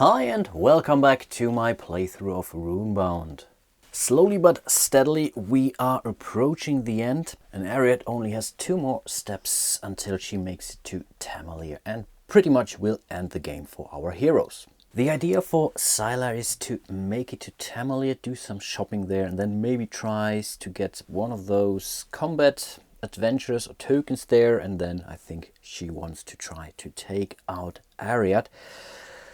Hi and welcome back to my playthrough of Runebound. Slowly but steadily we are approaching the end, and Ariad only has 2 more steps until she makes it to Tamalier and pretty much will end the game for our heroes. The idea for Sila is to make it to Tamalier, do some shopping there, and then maybe tries to get one of those combat adventures or tokens there, and then I think she wants to try to take out Ariat.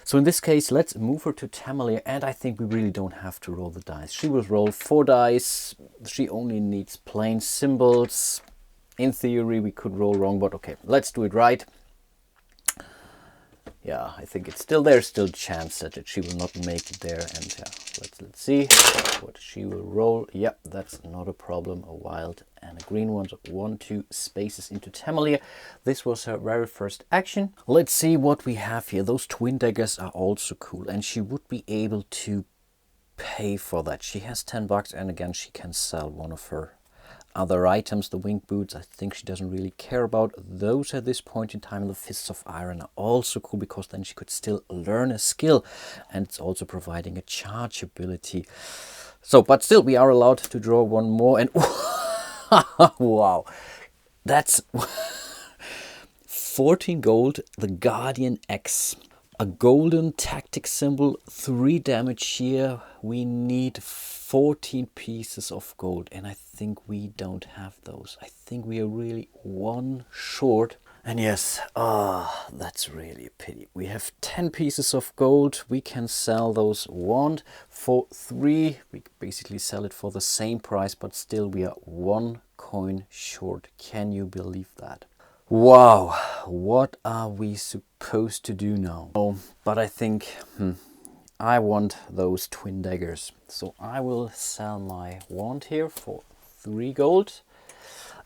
So in this case, let's move her to Tamalier, and I think we really don't have to roll the dice. She will roll 4 dice, she only needs plain symbols. In theory we could roll wrong, but okay, let's do it right. Yeah, I think it's still there's still a chance that she will not make it there, and yeah, let's see what she will roll. Yep, that's not a problem. A wild and a green one, so 1, 2 spaces into Tamalier. This was her very first action. Let's see what we have here. Those twin daggers are also cool, and she would be able to pay for that. She has 10 bucks, and again she can sell one of her other items. The winged boots, I think she doesn't really care about those at this point in time. The fists of iron are also cool because then she could still learn a skill, and it's also providing a charge ability. So, but still we are allowed to draw one more, and wow, that's 14 gold, the Guardian X. A golden tactic symbol, 3 damage here. We need 14 pieces of gold, and I think we don't have those. I think we are really 1 short. And yes, that's really a pity. We have 10 pieces of gold. We can sell those wand for 3. We basically sell it for the same price, but still we are 1 coin short. Can you believe that? Wow, what are we supposed to do now? Oh, but I think I want those twin daggers. So I will sell my wand here for 3 gold.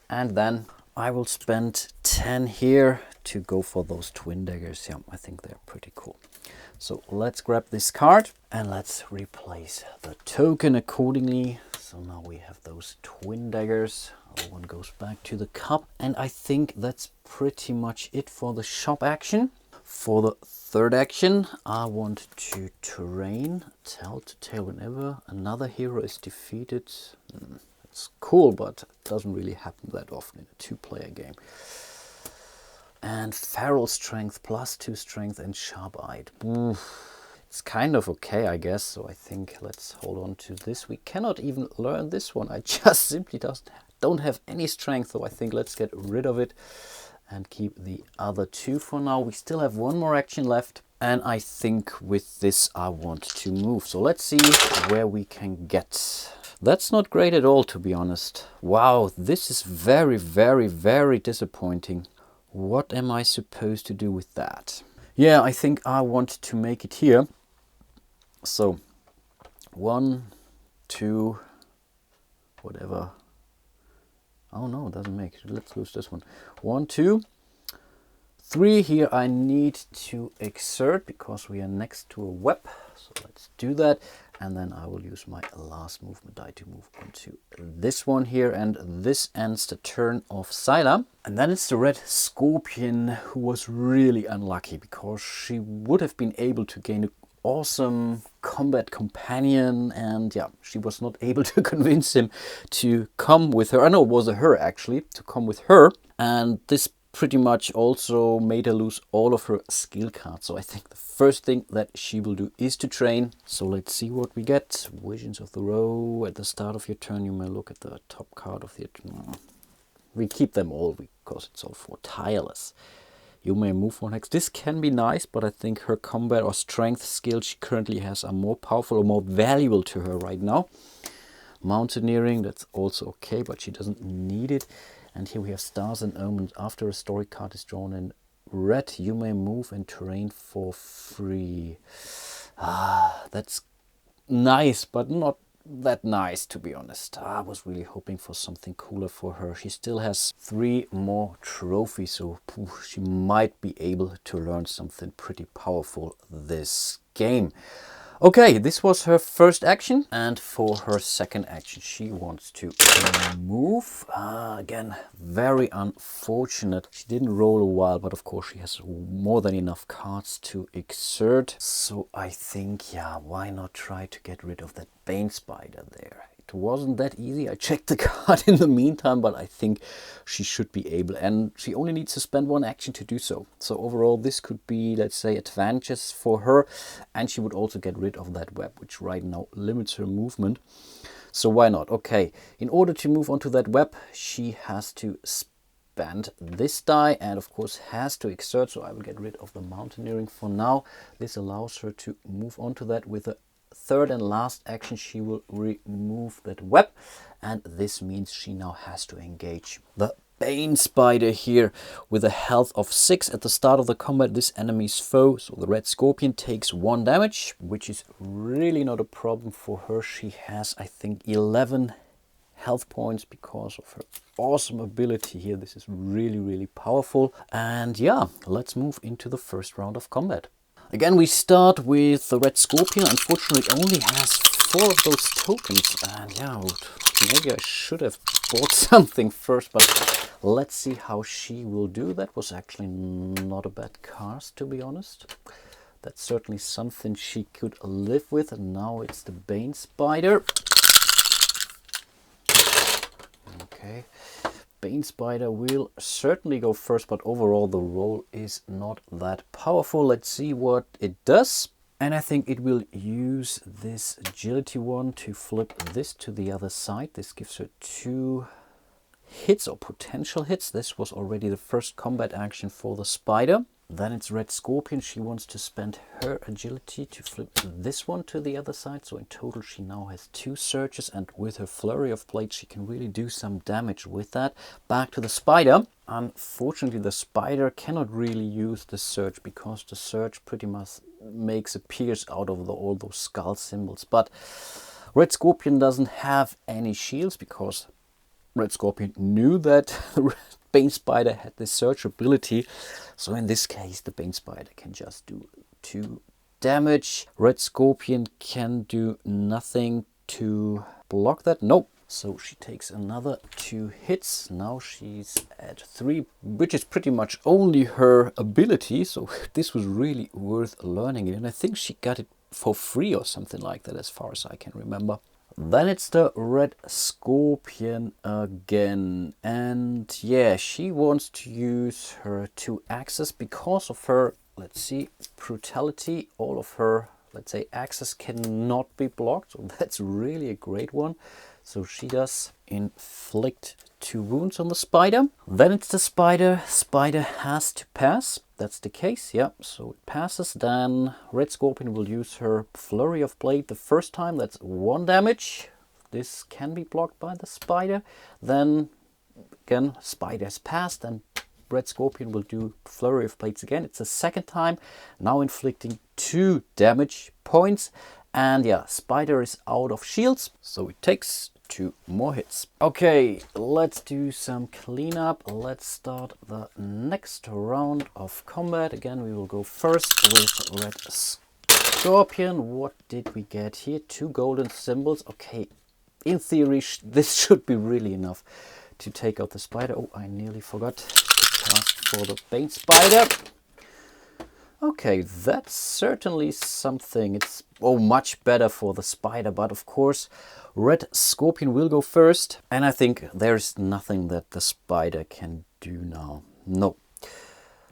And then I will spend 10 here to go for those twin daggers. Yeah, I think they're pretty cool. So let's grab this card and let's replace the token accordingly. So now we have those twin daggers. One goes back to the cup, and I think that's pretty much it for the shop action. For the third action, I want to train tell to tale whenever another hero is defeated. It's cool, but it doesn't really happen that often in a 2-player game. And feral strength, +2 strength, and sharp-eyed. It's kind of okay, I guess, so I think let's hold on to this. We cannot even learn this one. I just simply don't have any strength, so I think let's get rid of it and keep the other 2 for now. We still have 1 more action left, and I think with this I want to move. So let's see where we can get. That's not great at all, to be honest. Wow, this is very, very, very disappointing. What am I supposed to do with that? Yeah, I think I want to make it here. So 1, 2, whatever. Oh no, it doesn't make it. Let's lose this one. 1, 2, 3. Here I need to exert because we are next to a web. So let's do that. And then I will use my last movement die to move on to this one here. And this ends the turn of Sila. And then it's the red scorpion, who was really unlucky because she would have been able to gain an awesome combat companion, and yeah, she was not able to convince him to come with her. I know it was a her actually, to come with her, and this pretty much also made her lose all of her skill cards. So I think the first thing that she will do is to train. So let's see what we get. Visions of the Row. At the start of your turn you may look at the top card of the... We keep them all because it's all for tireless. You may move 1 hex. This can be nice, but I think her combat or strength skills she currently has are more powerful or more valuable to her right now. Mountaineering, that's also okay, but she doesn't need it. And here we have Stars and Omens. After a story card is drawn in red, you may move and terrain for free. That's nice, but not that nice, to be honest. I was really hoping for something cooler for her. She still has 3 more trophies, so she might be able to learn something pretty powerful this game. Okay, this was her first action, and for her second action she wants to move. Again, very unfortunate. She didn't roll a while, but of course she has more than enough cards to exert. So I think, yeah, why not try to get rid of that Bane Spider there? It wasn't that easy. I checked the card in the meantime, but I think she should be able, and she only needs to spend one action to do so. So overall this could be, let's say, advantages for her, and she would also get rid of that web, which right now limits her movement. So why not? Okay, in order to move onto that web, she has to spend this die and of course has to exert, so I will get rid of the mountaineering for now. This allows her to move onto that with a third and last action. She will remove that web, and this means she now has to engage the Bane Spider here with a health of 6 at the start of the combat. This enemy's foe, so the Red Scorpion, takes 1 damage, which is really not a problem for her. She has, I think, 11 health points because of her awesome ability here. This is really powerful. And yeah, let's move into the first round of combat. Again, we start with the Red Scorpion. Unfortunately, it only has 4 of those tokens. And yeah, maybe I should have bought something first, but let's see how she will do. That was actually not a bad cast, to be honest. That's certainly something she could live with. And now it's the Bane Spider. Okay. Bane Spider will certainly go first, but overall the roll is not that powerful. Let's see what it does. And I think it will use this agility one to flip this to the other side. This gives her 2 hits or potential hits. This was already the first combat action for the spider. Then it's Red Scorpion. She wants to spend her agility to flip this one to the other side. So in total she now has 2 searches, and with her flurry of blades she can really do some damage with that. Back to the spider. Unfortunately the spider cannot really use the surge because the surge pretty much makes a pierce out of all those skull symbols. But Red Scorpion doesn't have any shields because Red Scorpion knew that the Bane Spider had this surge ability. So in this case the Bane Spider can just do 2 damage. Red Scorpion can do nothing to block that. Nope. So she takes another 2 hits. Now she's at 3, which is pretty much only her ability. So this was really worth learning it. And I think she got it for free or something like that, as far as I can remember. Then it's the Red Scorpion again, and yeah, she wants to use her 2 axes because of her, let's see, brutality. All of her, let's say, axes cannot be blocked, so that's really a great one. So she does inflict 2 wounds on the spider. Then it's the spider. Spider has to pass. That's the case, yeah, so it passes. Then Red Scorpion will use her Flurry of Blade the first time. That's 1 damage. This can be blocked by the spider. Then again, spider has passed, and Red Scorpion will do Flurry of Blades again. It's the second time, now inflicting 2 damage points. And yeah, spider is out of shields, so it takes 2 more hits. Okay, let's do some cleanup. Let's start the next round of combat. Again, we will go first with Red Scorpion. What did we get here? 2 golden symbols. Okay, in theory, this should be really enough to take out the spider. Oh, I nearly forgot to cast for the Bane Spider. Okay, that's certainly something. It's much better for the spider, but of course Red Scorpion will go first, and I think there's nothing that the spider can do now. No.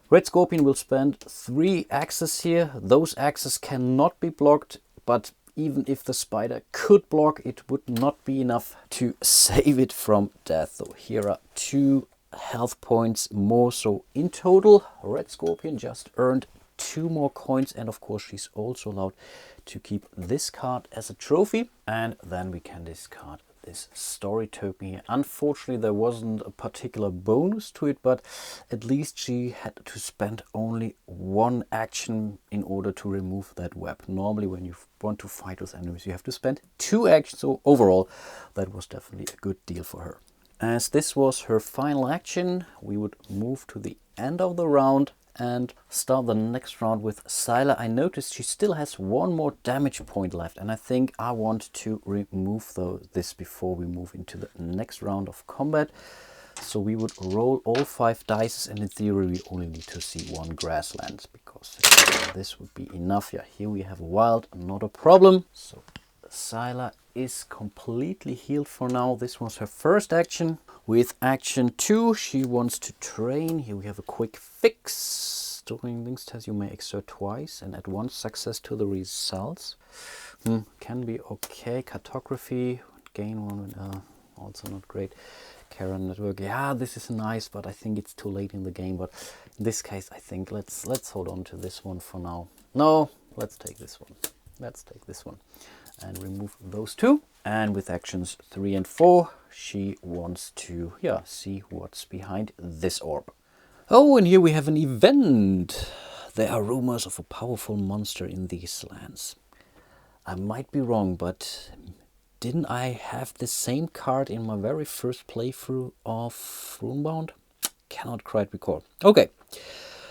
Red Scorpion will spend 3 axes here. Those axes cannot be blocked, but even if the spider could block, it would not be enough to save it from death. So here are 2 health points more. So in total, Red Scorpion just earned 2 more coins, and of course she's also allowed to keep this card as a trophy, and then we can discard this story token here. Unfortunately there wasn't a particular bonus to it, but at least she had to spend only 1 action in order to remove that web. Normally when you want to fight with enemies you have to spend 2 actions, so overall that was definitely a good deal for her. As this was her final action, we would move to the end of the round, and start the next round with Sila. I noticed she still has one more damage point left, and I think I want to remove this before we move into the next round of combat. So we would roll all 5 dice, and in theory we only need to see 1 grassland, because this would be enough. Yeah, here we have a wild, not a problem. So Sila is completely healed for now. This was her first action. With action 2, she wants to train. Here we have a quick fix. During Link's test, you may exert twice and add 1 success to the results. Can be okay. Cartography, gain 1, also not great. Karen network, yeah, this is nice, but I think it's too late in the game. But in this case, I think let's hold on to this one for now. No, let's take this one. Let's take this one and remove those 2. And with actions 3 and 4, she wants to, yeah, see what's behind this orb. Oh, and here we have an event. There are rumors of a powerful monster in these lands. I might be wrong, but didn't I have the same card in my very first playthrough of Runebound? Cannot quite recall. Okay.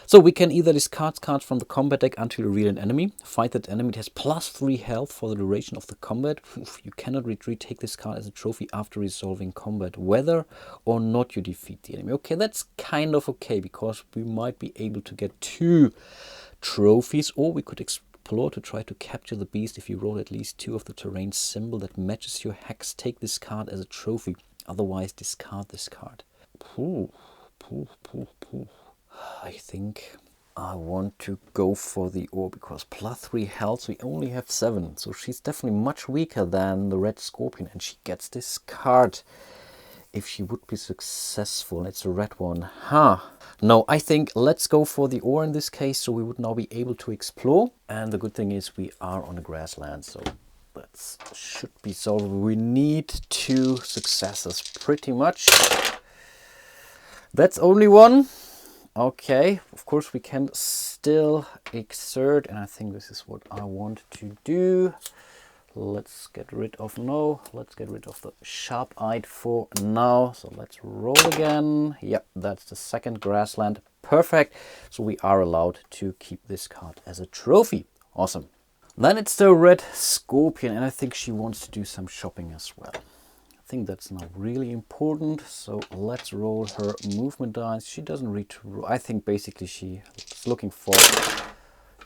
So we can either discard cards from the combat deck until you reveal an enemy. Fight that enemy. It has +3 health for the duration of the combat. You cannot retake this card as a trophy after resolving combat, whether or not you defeat the enemy. Okay, that's kind of okay, because we might be able to get 2 trophies, or we could explore to try to capture the beast. If you roll at least 2 of the terrain symbol that matches your hex, take this card as a trophy. Otherwise, discard this card. I think I want to go for the orb, because +3 health, we only have 7. So she's definitely much weaker than the red scorpion, and she gets this card if she would be successful. It's a red one. No, I think let's go for the ore in this case, so we would now be able to explore. And the good thing is we are on a grassland, so that should be solvable. We need 2 successes pretty much. That's only 1. Okay, of course we can still exert, and I think this is what I want to do. Let's get rid of the sharp-eyed for now. So let's roll again. Yep, that's the second grassland. Perfect. So we are allowed to keep this card as a trophy. Awesome. Then it's the red scorpion, and I think she wants to do some shopping as well. I think that's not really important, so let's roll her movement dice. She doesn't read. I think basically she's looking for.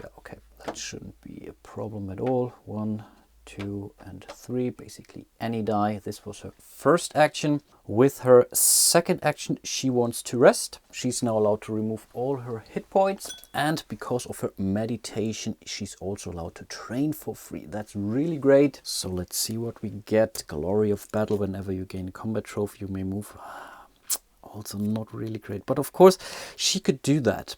Yeah, okay, that shouldn't be a problem at all. 1, 2, and 3, basically any die. This was her first action. With her second action, she wants to rest. She's now allowed to remove all her hit points, and because of her meditation, she's also allowed to train for free. That's really great. So let's see what we get. Glory of battle. Whenever you gain combat trophy, you may move. Also not really great, but of course she could do that.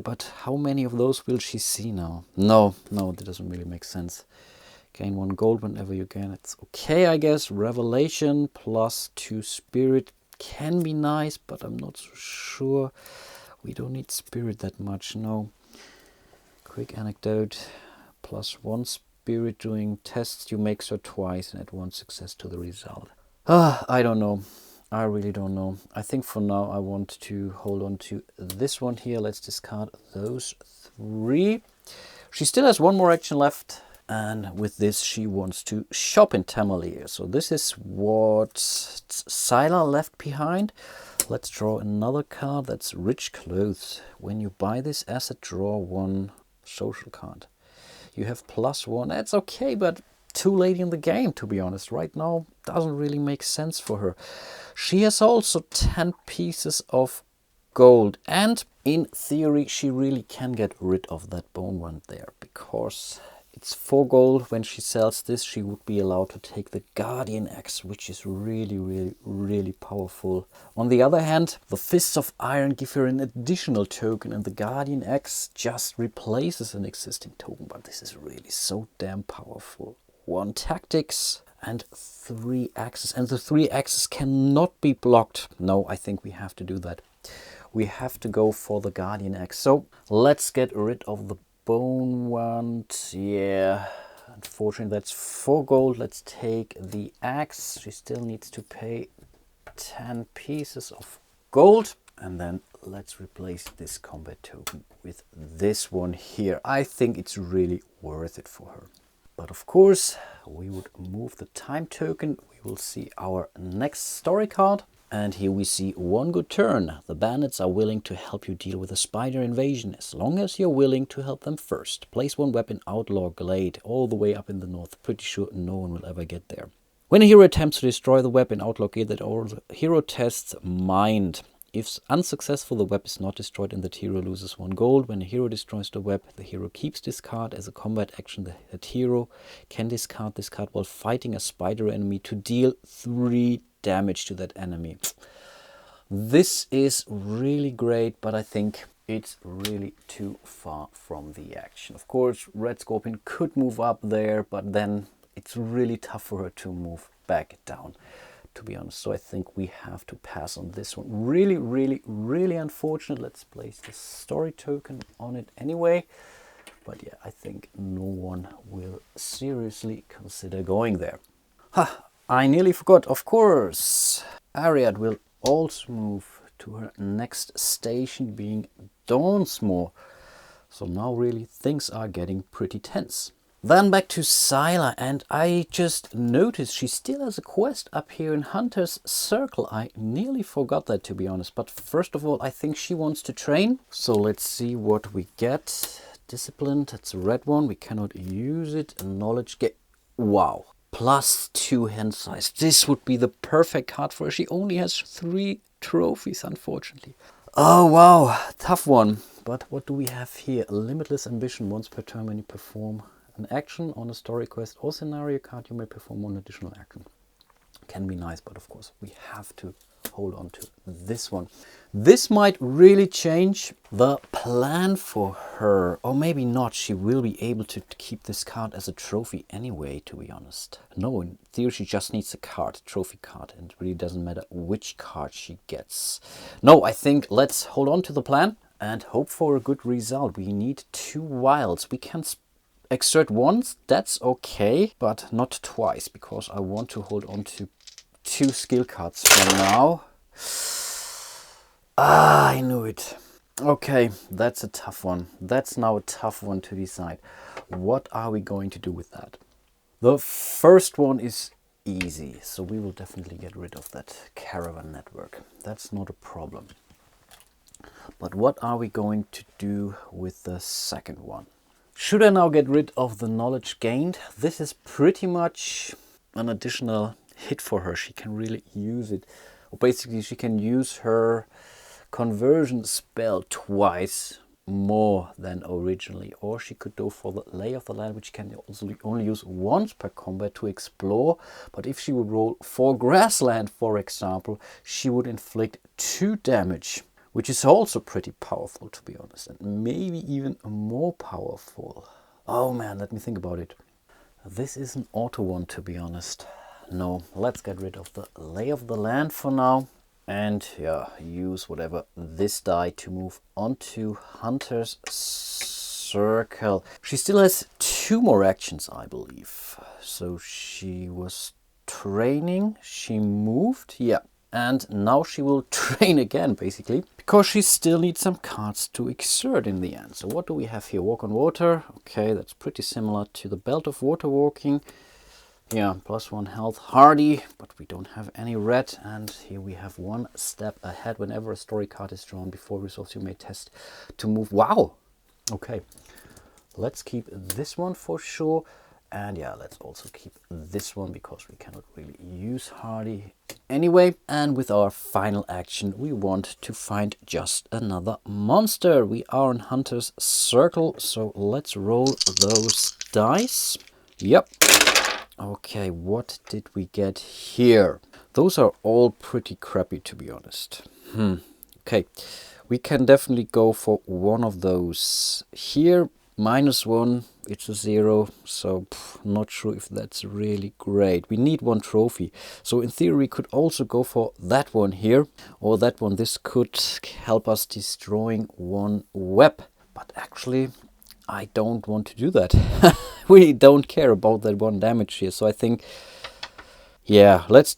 But how many of those will she see now? No, that doesn't really make sense. Gain 1 gold whenever you gain. It's okay, I guess. Revelation +2 spirit can be nice, but I'm not so sure. We don't need spirit that much, no. Quick anecdote. +1 spirit doing tests. You make so twice and add 1 success to the result. I don't know. I really don't know. I think for now I want to hold on to this one here. Let's discard those 3. She still has 1 more action left. And with this, she wants to shop in Tamalier. So this is what Sila left behind. Let's draw another card. That's Rich Clothes. When you buy this asset, draw 1 social card. You have +1. That's okay, but too late in the game, to be honest. Right now, doesn't really make sense for her. She has also 10 pieces of gold. And in theory, she really can get rid of that bone one there, because it's 4 gold. When she sells this, she would be allowed to take the Guardian Axe, which is really powerful. On the other hand, the Fists of Iron give her an additional token, and the Guardian Axe just replaces an existing token. But this is really so damn powerful. 1 tactics and 3 axes. And the 3 axes cannot be blocked. No, I think we have to do that. We have to go for the Guardian Axe. So let's get rid of the bone one. Yeah, unfortunately that's 4 gold. Let's take the axe. She still needs to pay 10 pieces of gold. And then let's replace this combat token with this one here. I think it's really worth it for her. But of course, we would move the time token. We will see our next story card. And here we see one good turn. The bandits are willing to help you deal with a spider invasion as long as you're willing to help them first. Place one weapon outlaw glade all the way up in the north. Pretty sure no one will ever get there. When a hero attempts to destroy the weapon outlaw glade, that hero tests mind. If unsuccessful, the web is not destroyed and the hero loses 1 gold. When a hero destroys the web, the hero keeps this card as a combat action. That hero can discard this card while fighting a spider enemy to deal 3 damage to that enemy. This is really great, but I think it's really too far from the action. Of course, Red Scorpion could move up there, but then it's really tough for her to move back down, to be honest. So I think we have to pass on this one. Really, really, really unfortunate. Let's place the story token on it anyway. But yeah, I think no one will seriously consider going there. Ha! I nearly forgot, of course. Ariad will also move to her next station, being Dawnsmore. So now really things are getting pretty tense. Then back to Sila, and I just noticed she still has a quest up here in Hunter's Circle. I nearly forgot that, to be honest. But first of all, I think she wants to train. So let's see what we get. Discipline, that's a red one. We cannot use it. Knowledge get. Wow. +2 hand size. This would be the perfect card for her. She only has 3 trophies, unfortunately. Oh, wow. Tough one. But what do we have here? A limitless ambition. Once per turn when you perform an action on a story quest or scenario card, you may perform 1 additional action. Can be nice, but of course we have to hold on to this one. This might really change the plan for her, or maybe not. She will be able to keep this card as a trophy anyway, to be honest. No, in theory she just needs a card, trophy card, and it really doesn't matter which card she gets. No, I think let's hold on to the plan and hope for a good result. We need 2 wilds. We can exert once, that's okay, but not twice, because I want to hold on to 2 skill cards for now. Ah, I knew it. Okay, that's a tough one. That's now a tough one to decide. What are we going to do with that? The first one is easy, so we will definitely get rid of that caravan network. That's not a problem. But what are we going to do with the second one? Should I now get rid of the knowledge gained? This is pretty much an additional hit for her. She can really use it. Or basically, she can use her conversion spell twice more than originally. Or she could go for the lay of the land, which can also only use once per combat to explore. But if she would roll for grassland, for example, she would inflict 2 damage. Which is also pretty powerful, to be honest, and maybe even more powerful. Oh man, let me think about it. This is an auto one, to be honest. No, let's get rid of the lay of the land for now. And yeah, use whatever this die to move onto Hunter's Circle. She still has 2 more actions, I believe. So she was training, she moved, yeah. And now she will train again, basically, because she still needs some cards to exert in the end. So what do we have here? Walk on water. Okay, that's pretty similar to the belt of water walking. Yeah, +1 health. Hardy, but we don't have any red. And here we have 1 step ahead. Whenever a story card is drawn before resolves, you may test to move. Wow! Okay, let's keep this one for sure. And yeah, let's also keep this one because we cannot really use Hardy anyway. And with our final action, we want to find just another monster. We are in Hunter's Circle, so let's roll those dice. Yep. Okay, what did we get here? Those are all pretty crappy, to be honest. Okay, we can definitely go for one of those here. -1, it's a 0, so not sure if that's really great. We need 1 trophy, so in theory we could also go for that one here, or that one. This could help us destroying 1 web, but actually I don't want to do that. We don't care about that 1 damage here, so I think, yeah, let's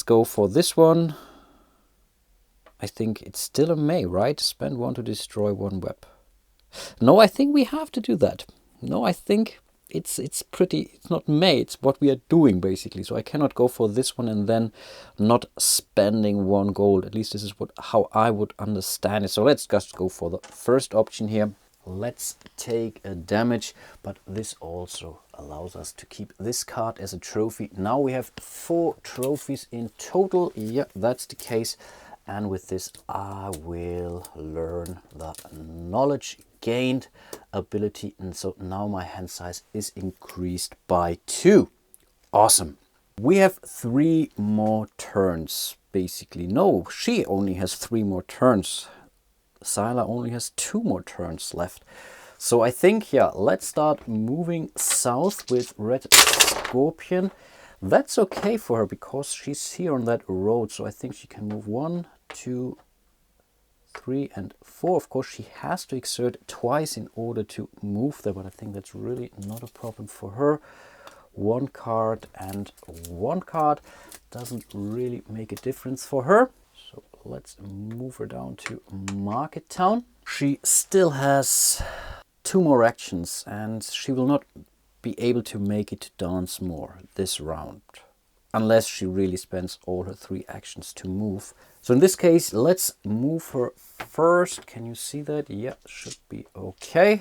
go for this one. I think it's still a May, right? Spend 1 to destroy 1 web. No, I think we have to do that. No, I think it's not May, it's what we are doing basically. So I cannot go for this one and then not spending 1 gold. At least this is how I would understand it. So let's just go for the first option here. Let's take a damage, but this also allows us to keep this card as a trophy. Now we have 4 trophies in total. Yeah, that's the case. And with this, I will learn the knowledge gained ability. And so now my hand size is increased by 2. Awesome. We have 3 more turns, basically. No, she only has 3 more turns. Sila only has 2 more turns left. So I think, yeah, let's start moving south with Red Scorpion. That's okay for her because she's here on that road. So I think she can move 1, 2, 3 and 4. Of course, she has to exert twice in order to move there, but I think that's really not a problem for her. 1 card and 1 card doesn't really make a difference for her. So let's move her down to Market Town. She still has 2 more actions and she will not be able to make it to Dance More this round, unless she really spends all her 3 actions to move. So in this case, let's move her first. Can you see that? Yeah, should be okay.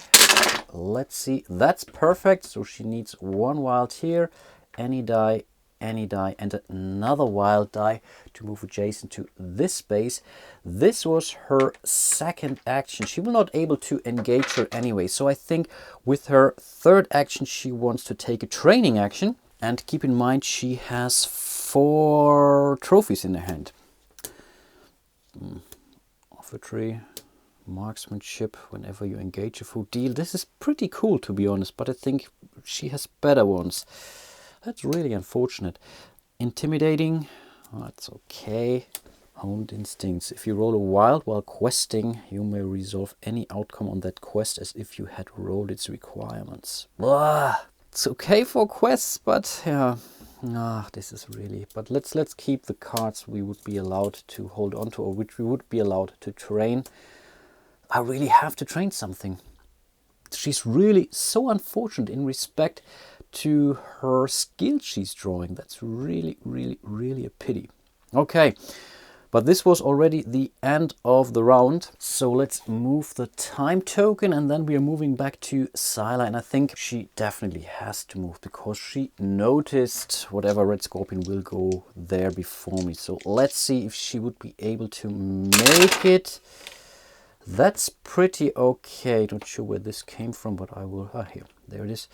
Let's see. That's perfect. So she needs 1 wild here, any die, and another wild die to move adjacent to this space. This was her second action. She will not able to engage her anyway. So I think with her third action, she wants to take a training action. And keep in mind, she has 4 trophies in her hand. Offertory, marksmanship, whenever you engage a full deal. This is pretty cool, to be honest, but I think she has better ones. That's really unfortunate. Intimidating, that's okay. Honed instincts. If you roll a wild while questing, you may resolve any outcome on that quest as if you had rolled its requirements. Blah. It's okay for quests, but yeah, this is really. But let's keep the cards we would be allowed to hold on to, or which we would be allowed to train. I really have to train something. She's really so unfortunate in respect to her skill she's drawing. That's really a pity. Okay, but this was already the end of the round. So let's move the time token and then we are moving back to Sila. And I think she definitely has to move because she noticed whatever Red Scorpion will go there before me. So let's see if she would be able to make it. That's pretty okay. Not sure where this came from, but I will. Here, there it is.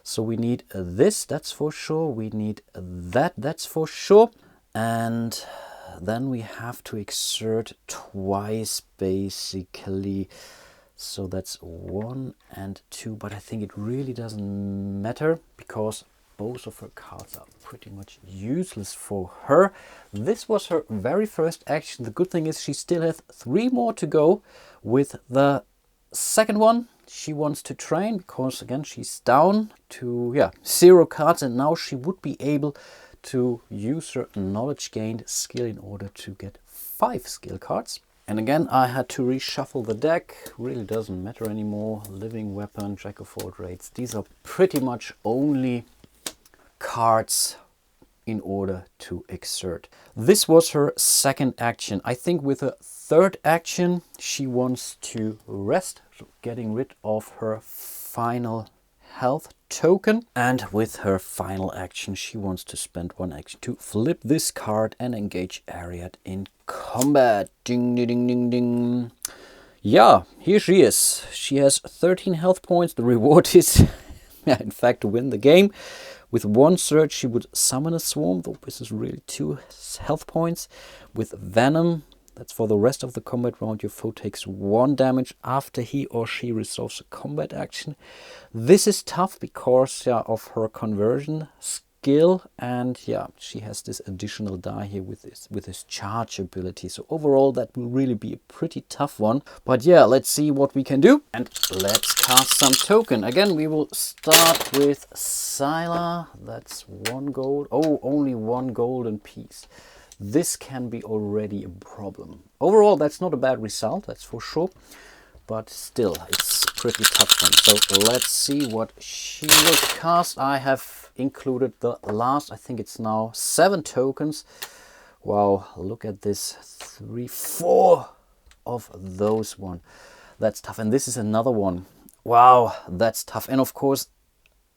So we need this, that's for sure. We need that, that's for sure. And then we have to exert twice, basically. So that's 1 and 2. But I think it really doesn't matter because both of her cards are pretty much useless for her. This was her very first action. The good thing is she still has 3 more to go. With the second one, she wants to train because again she's down to 0 cards, and now she would be able to use her knowledge gained skill in order to get 5 skill cards. And again, I had to reshuffle the deck. Really doesn't matter anymore. Living Weapon, Jack of all trades. These are pretty much only cards in order to exert. This was her second action. I think with her third action, she wants to rest, so getting rid of her final health token. And with her final action, she wants to spend 1 action to flip this card and engage Ariad in combat. Ding, ding, ding, ding, ding. Yeah, here she is. She has 13 health points. The reward is, in fact, to win the game. With 1 surge, she would summon a swarm, though this is really 2 health points. With Venom, that's for the rest of the combat round, your foe takes 1 damage after he or she resolves a combat action. This is tough because of her conversion skill, and she has this additional die here with this charge ability. So overall, that will really be a pretty tough one. But let's see what we can do, and let's cast some token. Again, we will start with Sila. That's 1 gold. Oh, only 1 golden piece. this can be already a problem. Overall, that's not a bad result, that's for sure. But still, it's a pretty tough one. So let's see what she will cast. I have included the last, I think it's now 7 tokens. Wow, look at this. 3, 4 of those one. That's tough. And this is another one. Wow, that's tough. And of course,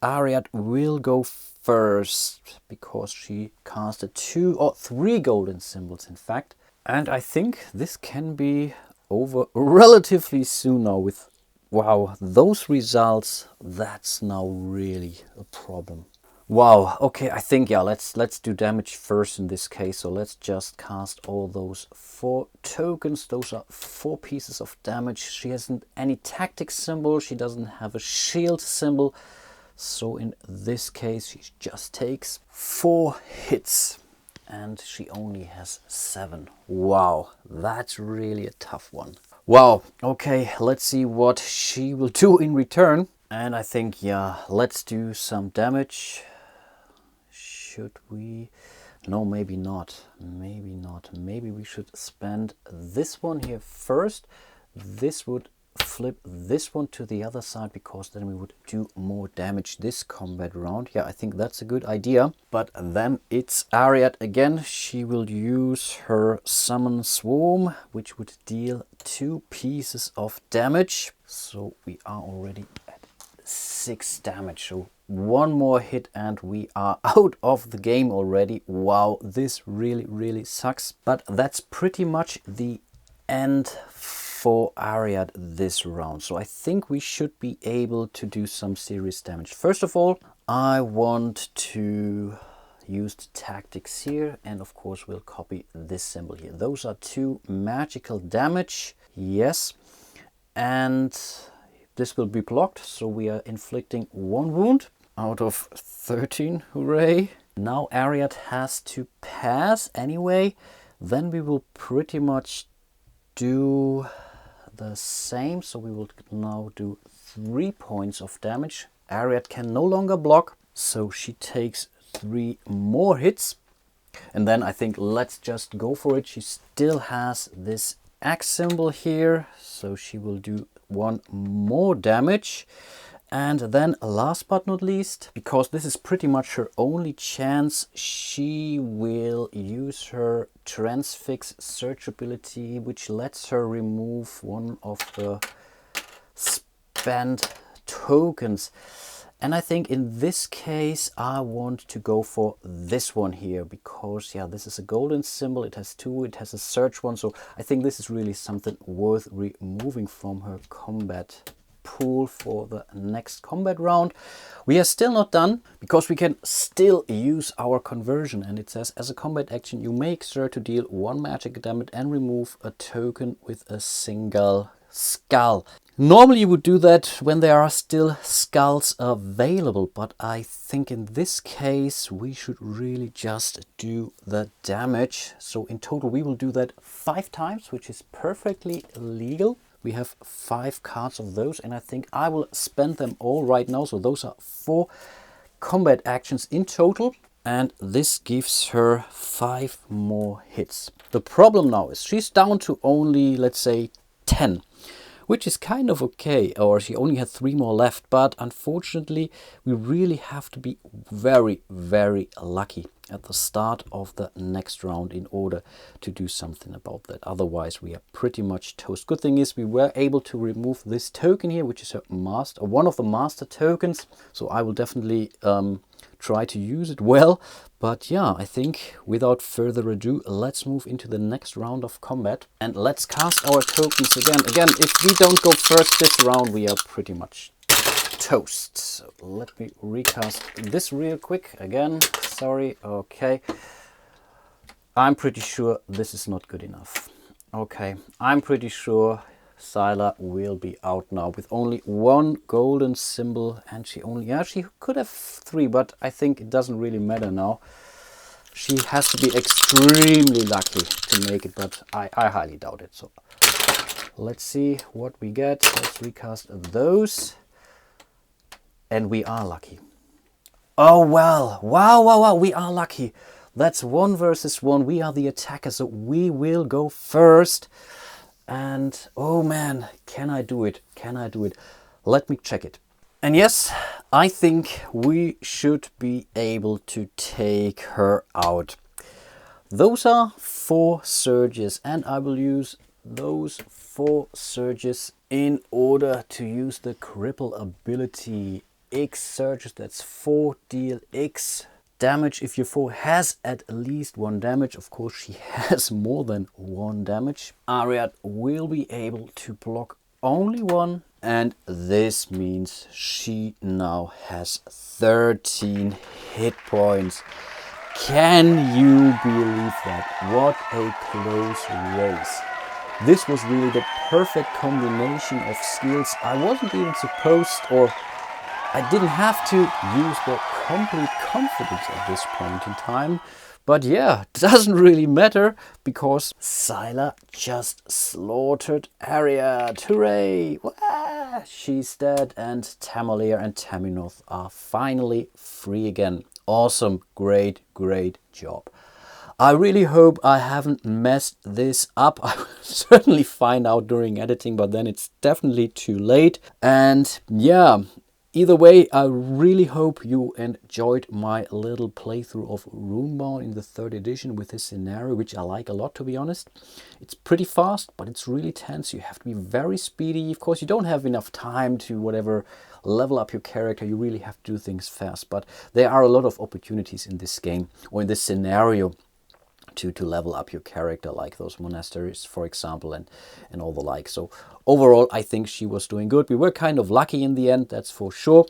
Ariad will go first because she casted 2 or 3 golden symbols, in fact. And I think this can be over relatively soon now with, wow, those results. That's now really a problem. Wow, okay, I think, yeah, let's do damage first in this case. So let's just cast all those 4 tokens. Those are 4 pieces of damage. She hasn't any tactic symbol. She doesn't have a shield symbol. So in this case, she just takes 4 hits. And she only has 7. Wow, that's really a tough one. Wow, okay, let's see what she will do in return. And I think, yeah, let's do some damage. Should we? No, maybe not. Maybe not. Maybe we should spend this one here first. This would flip this one to the other side because then we would do more damage this combat round. Yeah, I think that's a good idea. But then it's Ariad again. She will use her Summon Swarm, which would deal 2 pieces of damage. So we are already at 6 damage. So 1 more hit and we are out of the game already. Wow, this really sucks. But that's pretty much the end for Ariad this round. So I think we should be able to do some serious damage. First of all, I want to use the tactics here, and of course we'll copy this symbol here. Those are 2 magical damage, yes, and this will be blocked, so we are inflicting 1 wound out of 13. Hooray! Now Ariad has to pass anyway. Then we will pretty much do the same. So we will now do 3 points of damage. Ariad can no longer block, so she takes 3 more hits. And then I think let's just go for it. She still has this axe symbol here, so she will do 1 more damage. And then last but not least, because this is pretty much her only chance, she will use her Transfix search ability, which lets her remove 1 of the spent tokens. And I think in this case I want to go for this one here because, yeah, this is a golden symbol. It has 2, it has a search one. So I think this is really something worth removing from her combat pool for the next combat round. We are still not done because we can still use our conversion, and it says as a combat action you make sure to deal 1 magic damage and remove a token with a single skull. Normally you would do that when there are still skulls available, but I think in this case we should really just do the damage. So in total we will do that 5 times, which is perfectly legal. We have 5 cards of those, and I think I will spend them all right now. So those are 4 combat actions in total, and this gives her 5 more hits. The problem now is she's down to only, let's say, 10, which is kind of okay, or she only had 3 more left, but unfortunately we really have to be very lucky at the start of the next round in order to do something about that. Otherwise we are pretty much toast. Good thing is we were able to remove this token here, which is her master, one of the master tokens, so I will definitely try to use it well. But yeah, I think without further ado, let's move into the next round of combat and let's cast our tokens again. Again, if we don't go first this round, we are pretty much toast. So let me recast this real quick again. Sorry. Okay. I'm pretty sure this is not good enough. Okay. I'm pretty sure Sila will be out now with only 1 golden symbol, and she only, yeah, she could have 3, but I think it doesn't really matter now. She has to be extremely lucky to make it, but I highly doubt it. So let's see what we get. Let's recast those. And we are lucky. Oh, well, wow, we are lucky. That's 1 versus 1. We are the attacker, so we will go first. And oh man, can I do it? Can I do it? Let me check it. And yes, I think we should be able to take her out. Those are 4 surges, and I will use those 4 surges in order to use the cripple ability. X surges, that's 4 deal X damage if your foe has at least 1 damage. Of course, she has more than 1 damage. Ariad will be able to block only 1, and this means she now has 13 hit points. Can you believe that? What a close race. This was really the perfect combination of skills. I wasn't even supposed, or I didn't have to use the complete confidence at this point in time. But yeah, it doesn't really matter because Sila just slaughtered Ariad. Hooray! Wah! She's dead, and Tamalier and Terrinoth are finally free again. Awesome, great job. I really hope I haven't messed this up. I will certainly find out during editing, but then it's definitely too late. And yeah, either way, I really hope you enjoyed my little playthrough of Runebound in the 3rd edition with this scenario, which I like a lot, to be honest. It's pretty fast, but it's really tense. You have to be very speedy. Of course, you don't have enough time to whatever level up your character. You really have to do things fast, but there are a lot of opportunities in this game or in this scenario to level up your character, like those monasteries, for example, and all the like. So overall, I think she was doing good. We were kind of lucky in the end, that's for sure.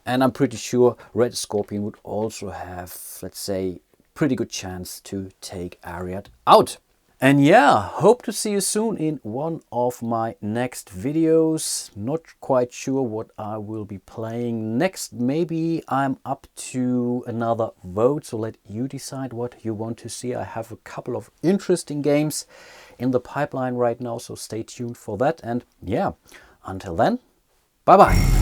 And I'm pretty sure Red Scorpion would also have, let's say, pretty good chance to take Ariad out. And yeah, hope to see you soon in one of my next videos. Not quite sure what I will be playing next. Maybe I'm up to another vote, so let you decide what you want to see. I have a couple of interesting games in the pipeline right now, so stay tuned for that. And yeah, until then, bye bye.